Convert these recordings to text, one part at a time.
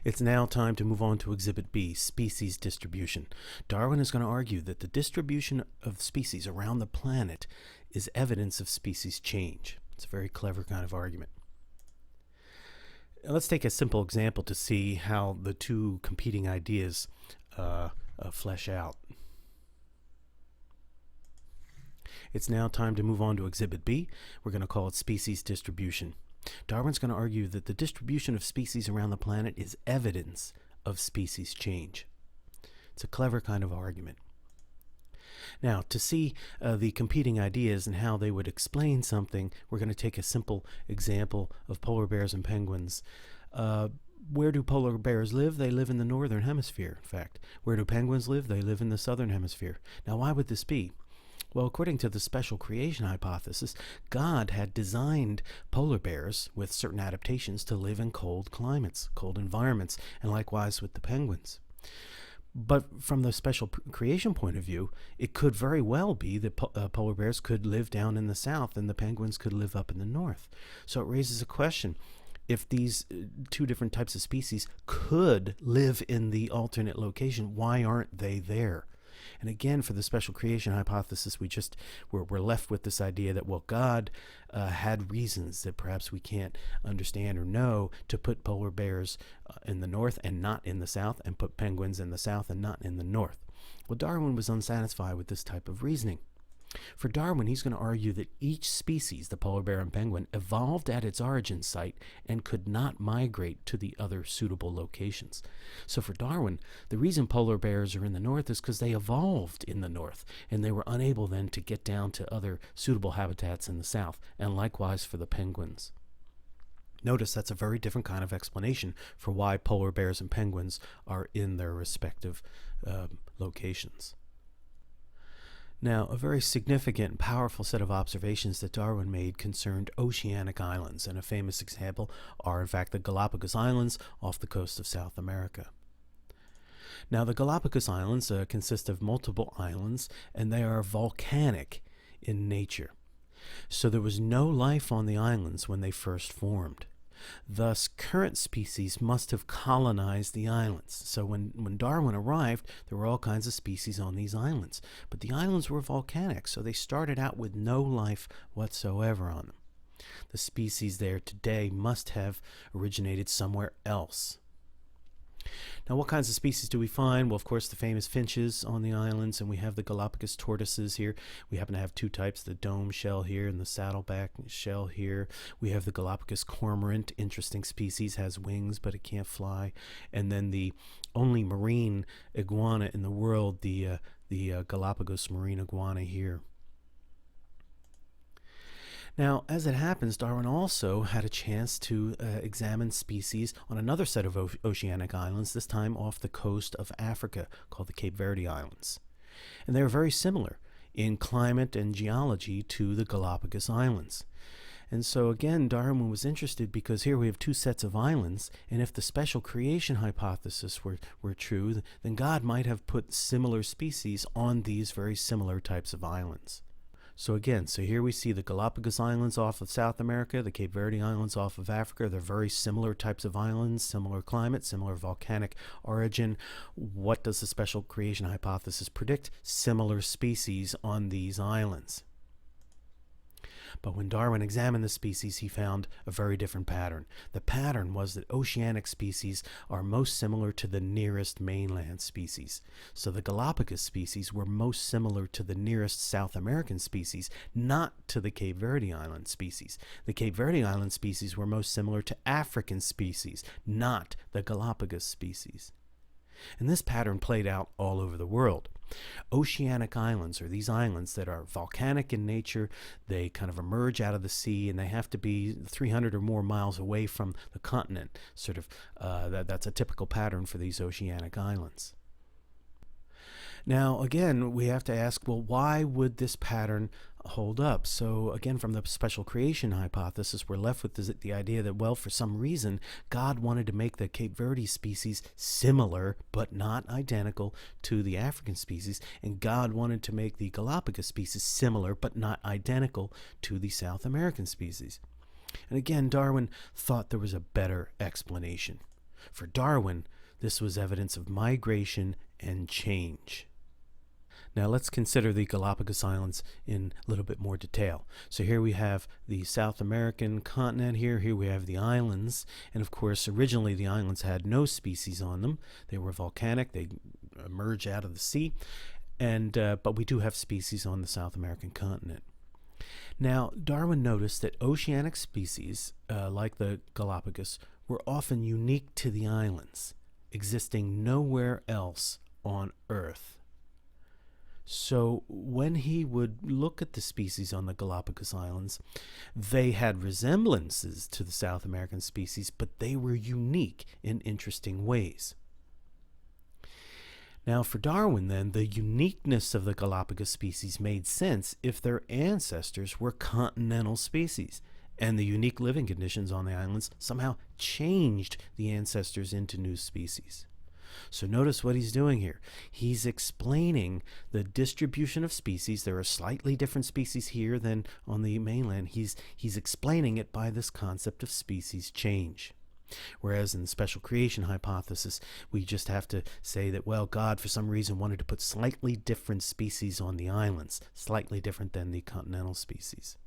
It's now time to move on to Exhibit B, species distribution. Darwin is going to argue that the distribution of species around the planet is evidence of species change. It's a very clever kind of argument. Let's take a simple example to see how the two competing ideas flesh out. It's now time to move on to Exhibit B. We're going to call it species distribution. Darwin's going to argue that the distribution of species around the planet is evidence of species change. It's a clever kind of argument. Now, to see the competing ideas and how they would explain something, we're going to take a simple example of polar bears and penguins. Where do polar bears live? They live in the northern hemisphere, in fact. Where do penguins live? They live in the southern hemisphere. Now, why would this be? Well, according to the special creation hypothesis, God had designed polar bears with certain adaptations to live in cold climates, cold environments, and likewise with the penguins. But from the special creation point of view, it could very well be that polar bears could live down in the south and the penguins could live up in the north. So it raises a question. If these two different types of species could live in the alternate location, why aren't they there? And again, for the special creation hypothesis, we're left with this idea that, well, God had reasons that perhaps we can't understand or know to put polar bears in the north and not in the south, and put penguins in the south and not in the north. Well, Darwin was unsatisfied with this type of reasoning. For Darwin, he's going to argue that each species, the polar bear and penguin, evolved at its origin site and could not migrate to the other suitable locations. So for Darwin, the reason polar bears are in the north is because they evolved in the north, and they were unable then to get down to other suitable habitats in the south, and likewise for the penguins. Notice that's a very different kind of explanation for why polar bears and penguins are in their respective locations. Now, a very significant and powerful set of observations that Darwin made concerned oceanic islands, and a famous example are, in fact, the Galapagos Islands off the coast of South America. Now, the Galapagos Islands consist of multiple islands, and they are volcanic in nature. So there was no life on the islands when they first formed. Thus, current species must have colonized the islands. So when Darwin arrived, there were all kinds of species on these islands. But the islands were volcanic, so they started out with no life whatsoever on them. The species there today must have originated somewhere else. Now, what kinds of species do we find? Well, of course, the famous finches on the islands, and we have the Galapagos tortoises here. We happen to have two types, the dome shell here and the saddleback shell here. We have the Galapagos cormorant, interesting species, has wings, but it can't fly. And then the only marine iguana in the world, the Galapagos marine iguana here. Now, as it happens, Darwin also had a chance to examine species on another set of oceanic islands, this time off the coast of Africa, called the Cape Verde Islands. And they are very similar in climate and geology to the Galapagos Islands. And so again, Darwin was interested because here we have two sets of islands, and if the special creation hypothesis were true, then God might have put similar species on these very similar types of islands. So here we see the Galapagos Islands off of South America, the Cape Verde Islands off of Africa. They're very similar types of islands, similar climate, similar volcanic origin. What does the special creation hypothesis predict? Similar species on these islands. But when Darwin examined the species, he found a very different pattern. The pattern was that oceanic species are most similar to the nearest mainland species. So the Galapagos species were most similar to the nearest South American species, not to the Cape Verde Island species. The Cape Verde Island species were most similar to African species, not the Galapagos species. And this pattern played out all over the world. Oceanic islands are these islands that are volcanic in nature. They kind of emerge out of the sea, and they have to be 300 or more miles away from the continent. That's a typical pattern for these oceanic islands. Now, again, we have to ask, well, why would this pattern hold up? So, again, from the special creation hypothesis, we're left with the idea that, well, for some reason, God wanted to make the Cape Verde species similar, but not identical to the African species, and God wanted to make the Galapagos species similar, but not identical to the South American species. And again, Darwin thought there was a better explanation. For Darwin, this was evidence of migration and change. Now let's consider the Galapagos Islands in a little bit more detail. So here we have the South American continent here we have the islands, and of course originally the islands had no species on them. They were volcanic, they emerged out of the sea, and but we do have species on the South American continent. Now Darwin noticed that oceanic species, like the Galapagos, were often unique to the islands, existing nowhere else on Earth. So when he would look at the species on the Galapagos Islands, they had resemblances to the South American species, but they were unique in interesting ways. Now for Darwin then, the uniqueness of the Galapagos species made sense if their ancestors were continental species, and the unique living conditions on the islands somehow changed the ancestors into new species. So notice what he's doing here. He's explaining the distribution of species. There are slightly different species here than on the mainland. He's explaining it by this concept of species change. Whereas in the special creation hypothesis, we just have to say that, well, God for some reason wanted to put slightly different species on the islands, slightly different than the continental species.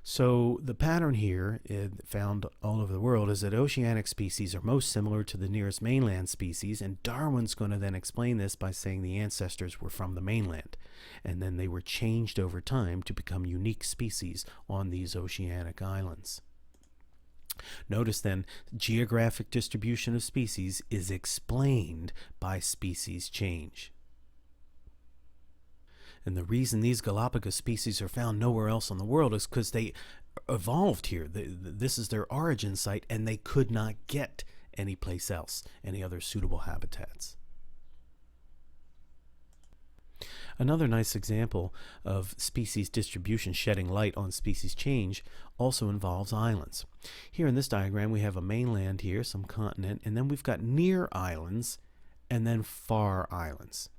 So the pattern here found all over the world is that oceanic species are most similar to the nearest mainland species, and Darwin's going to then explain this by saying the ancestors were from the mainland, and then they were changed over time to become unique species on these oceanic islands. Notice then, geographic distribution of species is explained by species change. And the reason these Galapagos species are found nowhere else in the world is because they evolved here. This is their origin site, and they could not get anyplace else, any other suitable habitats. Another nice example of species distribution shedding light on species change also involves islands. Here in this diagram we have a mainland here, some continent, and then we've got near islands and then far islands.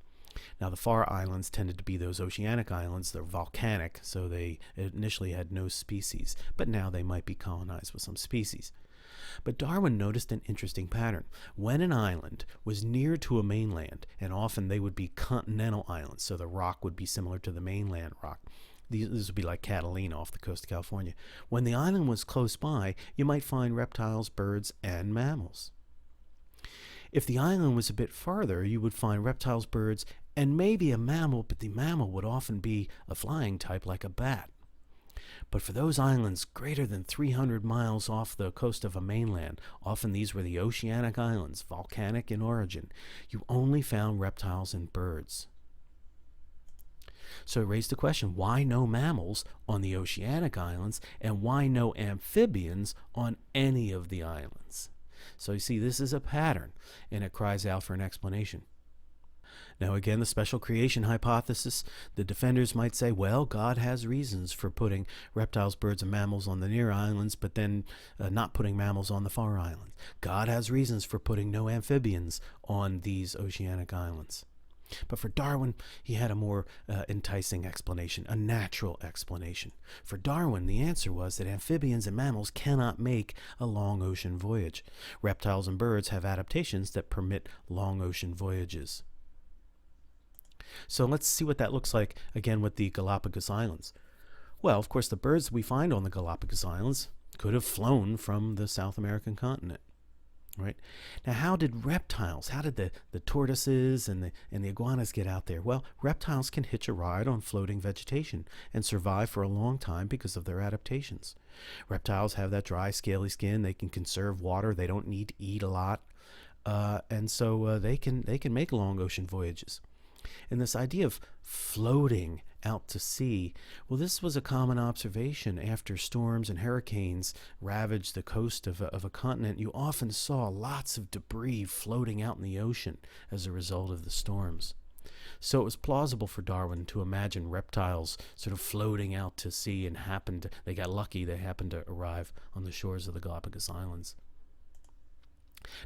Now the far islands tended to be those oceanic islands. They're volcanic, so they initially had no species, but now they might be colonized with some species. But Darwin noticed an interesting pattern. When an island was near to a mainland, and often they would be continental islands, so the rock would be similar to the mainland rock. This would be like Catalina off the coast of California. When the island was close by, you might find reptiles, birds, and mammals. If the island was a bit farther, you would find reptiles, birds, and maybe a mammal, but the mammal would often be a flying type like a bat. But for those islands greater than 300 miles off the coast of a mainland, often these were the oceanic islands, volcanic in origin, you only found reptiles and birds. So it raised the question, why no mammals on the oceanic islands, and why no amphibians on any of the islands? So you see, this is a pattern, and it cries out for an explanation. Now again, the special creation hypothesis, the defenders might say, well, God has reasons for putting reptiles, birds, and mammals on the near islands, but then not putting mammals on the far islands. God has reasons for putting no amphibians on these oceanic islands. But for Darwin, he had a more enticing explanation, a natural explanation. For Darwin, the answer was that amphibians and mammals cannot make a long ocean voyage. Reptiles and birds have adaptations that permit long ocean voyages. So let's see what that looks like again with the Galapagos Islands. Well, of course, the birds we find on the Galapagos Islands could have flown from the South American continent. Right? Now, how did reptiles, how did the tortoises and the iguanas get out there? Well, reptiles can hitch a ride on floating vegetation and survive for a long time because of their adaptations. Reptiles have that dry, scaly skin. They can conserve water. They don't need to eat a lot. And so they can make long ocean voyages. And this idea of floating out to sea, well, this was a common observation after storms and hurricanes ravaged the coast of a continent. You often saw lots of debris floating out in the ocean as a result of the storms. So it was plausible for Darwin to imagine reptiles sort of floating out to sea, and they got lucky, they happened to arrive on the shores of the Galapagos Islands.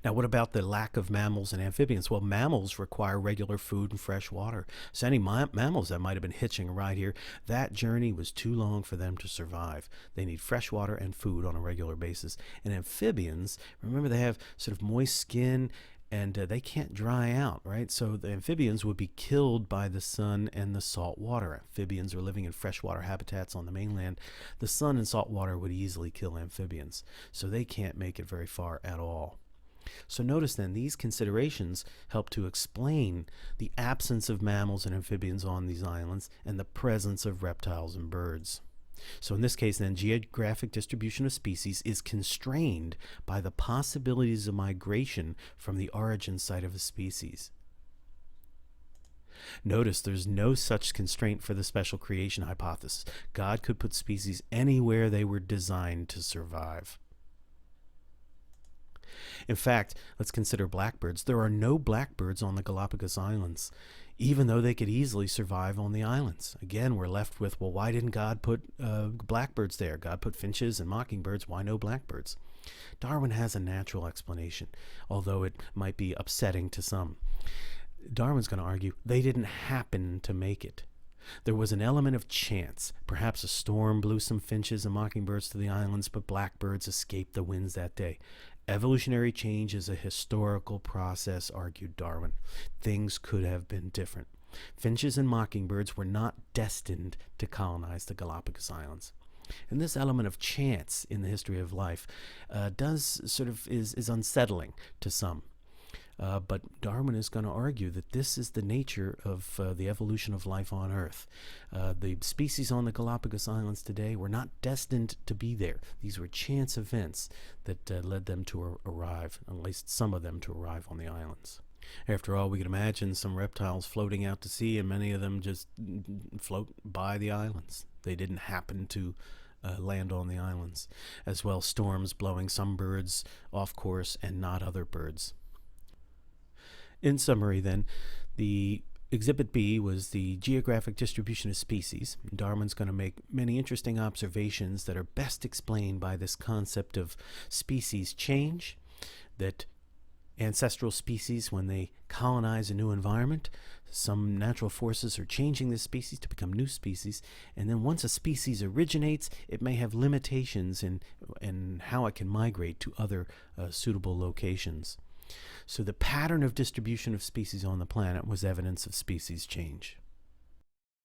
Now, what about the lack of mammals and amphibians? Well, mammals require regular food and fresh water. So any mammals that might have been hitching a ride here, that journey was too long for them to survive. They need fresh water and food on a regular basis. And amphibians, remember, they have sort of moist skin, and they can't dry out, right? So the amphibians would be killed by the sun and the salt water. Amphibians are living in freshwater habitats on the mainland. The sun and salt water would easily kill amphibians, so they can't make it very far at all. So notice then, these considerations help to explain the absence of mammals and amphibians on these islands and the presence of reptiles and birds. So in this case then, geographic distribution of species is constrained by the possibilities of migration from the origin site of a species. Notice there's no such constraint for the special creation hypothesis. God could put species anywhere they were designed to survive. In fact, let's consider blackbirds. There are no blackbirds on the Galapagos Islands, even though they could easily survive on the islands. Again, we're left with, well, why didn't God put blackbirds there? God put finches and mockingbirds. Why no blackbirds? Darwin has a natural explanation, although it might be upsetting to some. Darwin's going to argue they didn't happen to make it. There was an element of chance. Perhaps a storm blew some finches and mockingbirds to the islands, but blackbirds escaped the winds that day. Evolutionary change is a historical process, argued Darwin. Things could have been different. Finches and mockingbirds were not destined to colonize the Galapagos Islands. And this element of chance in the history of life is unsettling to some. But Darwin is going to argue that this is the nature of the evolution of life on Earth. The species on the Galapagos Islands today were not destined to be there. These were chance events that led them to arrive, at least some of them to arrive on the islands. After all, we can imagine some reptiles floating out to sea, and many of them just float by the islands. They didn't happen to land on the islands. As well, storms blowing some birds off course and not other birds. In summary, then, the Exhibit B was the geographic distribution of species. Darwin's going to make many interesting observations that are best explained by this concept of species change, that ancestral species, when they colonize a new environment, some natural forces are changing this species to become new species, and then once a species originates, it may have limitations in how it can migrate to other suitable locations. So the pattern of distribution of species on the planet was evidence of species change.